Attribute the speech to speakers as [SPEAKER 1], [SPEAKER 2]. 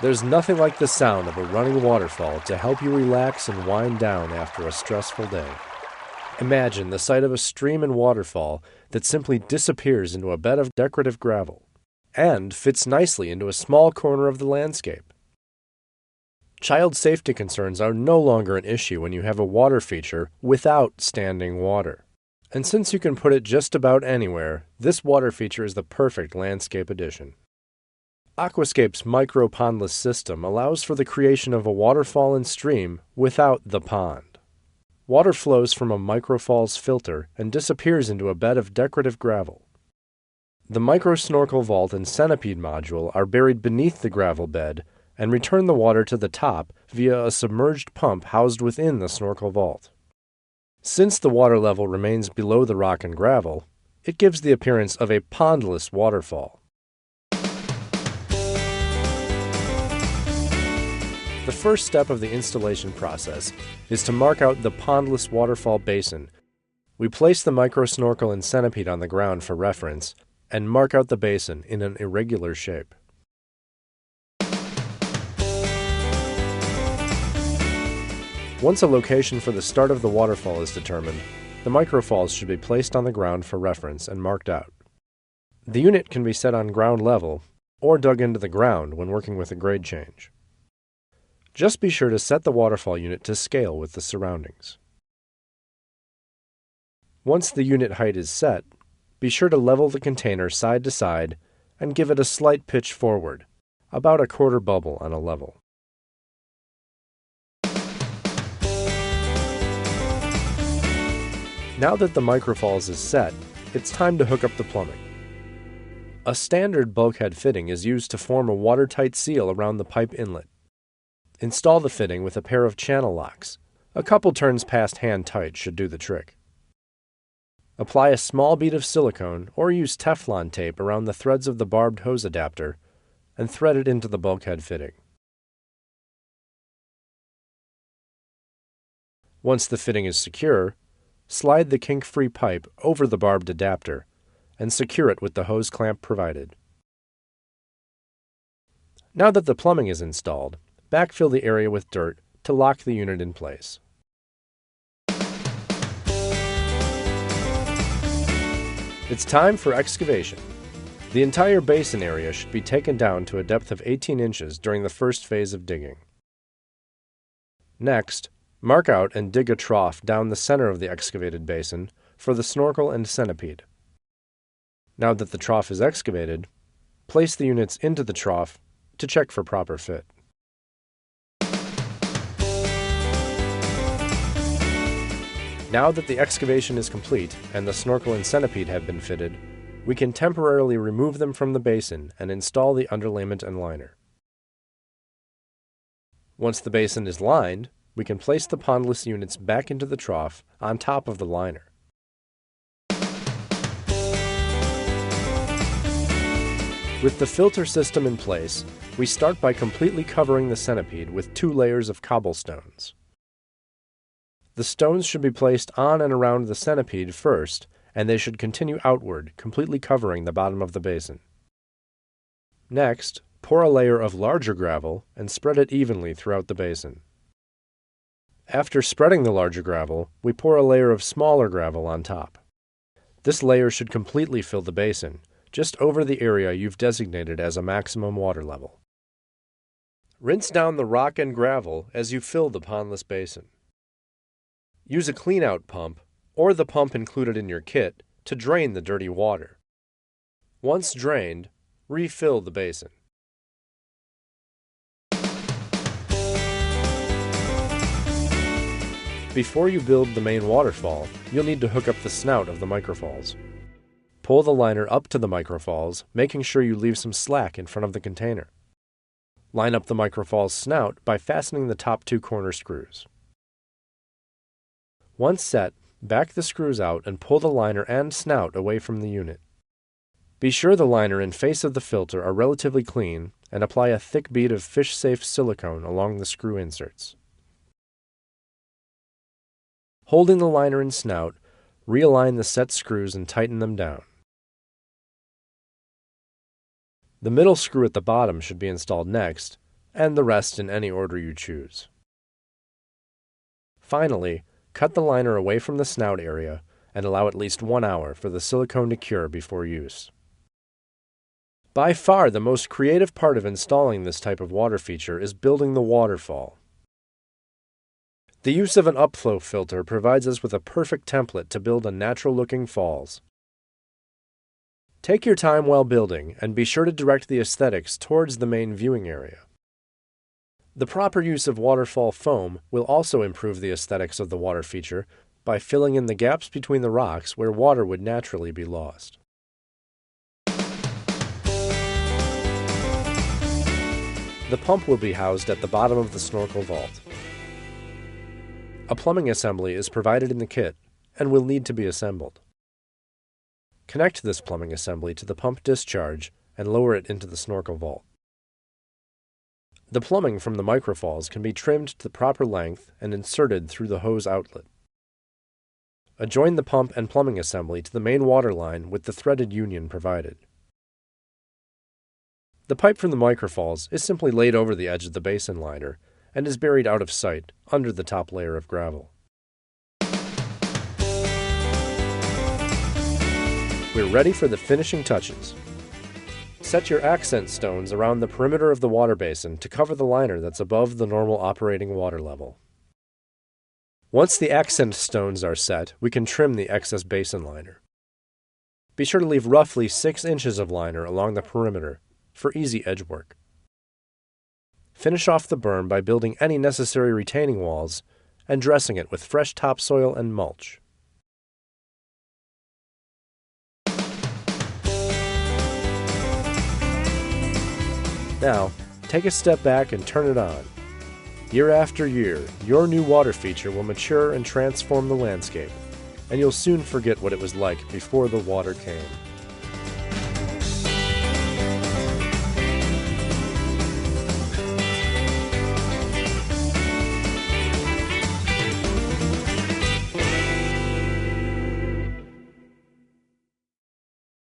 [SPEAKER 1] There's nothing like the sound of a running waterfall to help you relax and wind down after a stressful day. Imagine the sight of a stream and waterfall that simply disappears into a bed of decorative gravel and fits nicely into a small corner of the landscape. Child safety concerns are no longer an issue when you have a water feature without standing water. And since you can put it just about anywhere, this water feature is the perfect landscape addition. Aquascape's micro-pondless system allows for the creation of a waterfall and stream without the pond. Water flows from a MicroFalls filter and disappears into a bed of decorative gravel. The micro-snorkel vault and centipede module are buried beneath the gravel bed and return the water to the top via a submerged pump housed within the snorkel vault. Since the water level remains below the rock and gravel, it gives the appearance of a pondless waterfall. The first step of the installation process is to mark out the Pondless Waterfall basin. We place the micro-snorkel and centipede on the ground for reference and mark out the basin in an irregular shape. Once a location for the start of the waterfall is determined, the MicroFalls should be placed on the ground for reference and marked out. The unit can be set on ground level or dug into the ground when working with a grade change. Just be sure to set the waterfall unit to scale with the surroundings. Once the unit height is set, be sure to level the container side to side and give it a slight pitch forward, about a quarter bubble on a level. Now that the MicroFalls is set, it's time to hook up the plumbing. A standard bulkhead fitting is used to form a watertight seal around the pipe inlet. Install the fitting with a pair of channel locks. A couple turns past hand tight should do the trick. Apply a small bead of silicone or use Teflon tape around the threads of the barbed hose adapter and thread it into the bulkhead fitting. Once the fitting is secure, slide the kink-free pipe over the barbed adapter and secure it with the hose clamp provided. Now that the plumbing is installed, backfill the area with dirt to lock the unit in place. It's time for excavation. The entire basin area should be taken down to a depth of 18 inches during the first phase of digging. Next, mark out and dig a trough down the center of the excavated basin for the snorkel and centipede. Now that the trough is excavated, place the units into the trough to check for proper fit. Now that the excavation is complete and the snorkel and centipede have been fitted, we can temporarily remove them from the basin and install the underlayment and liner. Once the basin is lined, we can place the pondless units back into the trough on top of the liner. With the filter system in place, we start by completely covering the centipede with 2 layers of cobblestones. The stones should be placed on and around the centipede first, and they should continue outward, completely covering the bottom of the basin. Next, pour a layer of larger gravel and spread it evenly throughout the basin. After spreading the larger gravel, we pour a layer of smaller gravel on top. This layer should completely fill the basin, just over the area you've designated as a maximum water level. Rinse down the rock and gravel as you fill the pondless basin. Use a clean-out pump, or the pump included in your kit, to drain the dirty water. Once drained, refill the basin. Before you build the main waterfall, you'll need to hook up the snout of the MicroFalls. Pull the liner up to the MicroFalls, making sure you leave some slack in front of the container. Line up the MicroFalls snout by fastening the top 2 corner screws. Once set, back the screws out and pull the liner and snout away from the unit. Be sure the liner and face of the filter are relatively clean and apply a thick bead of fish-safe silicone along the screw inserts. Holding the liner and snout, realign the set screws and tighten them down. The middle screw at the bottom should be installed next, and the rest in any order you choose. Finally, cut the liner away from the snout area and allow at least 1 hour for the silicone to cure before use. By far the most creative part of installing this type of water feature is building the waterfall. The use of an upflow filter provides us with a perfect template to build a natural-looking falls. Take your time while building and be sure to direct the aesthetics towards the main viewing area. The proper use of waterfall foam will also improve the aesthetics of the water feature by filling in the gaps between the rocks where water would naturally be lost. The pump will be housed at the bottom of the snorkel vault. A plumbing assembly is provided in the kit and will need to be assembled. Connect this plumbing assembly to the pump discharge and lower it into the snorkel vault. The plumbing from the MicroFalls can be trimmed to the proper length and inserted through the hose outlet. Adjoin the pump and plumbing assembly to the main water line with the threaded union provided. The pipe from the MicroFalls is simply laid over the edge of the basin liner and is buried out of sight under the top layer of gravel. We're ready for the finishing touches. Set your accent stones around the perimeter of the water basin to cover the liner that's above the normal operating water level. Once the accent stones are set, we can trim the excess basin liner. Be sure to leave roughly 6 inches of liner along the perimeter for easy edge work. Finish off the berm by building any necessary retaining walls and dressing it with fresh topsoil and mulch. Now, take a step back and turn it on. Year after year, your new water feature will mature and transform the landscape, and you'll soon forget what it was like before the water came.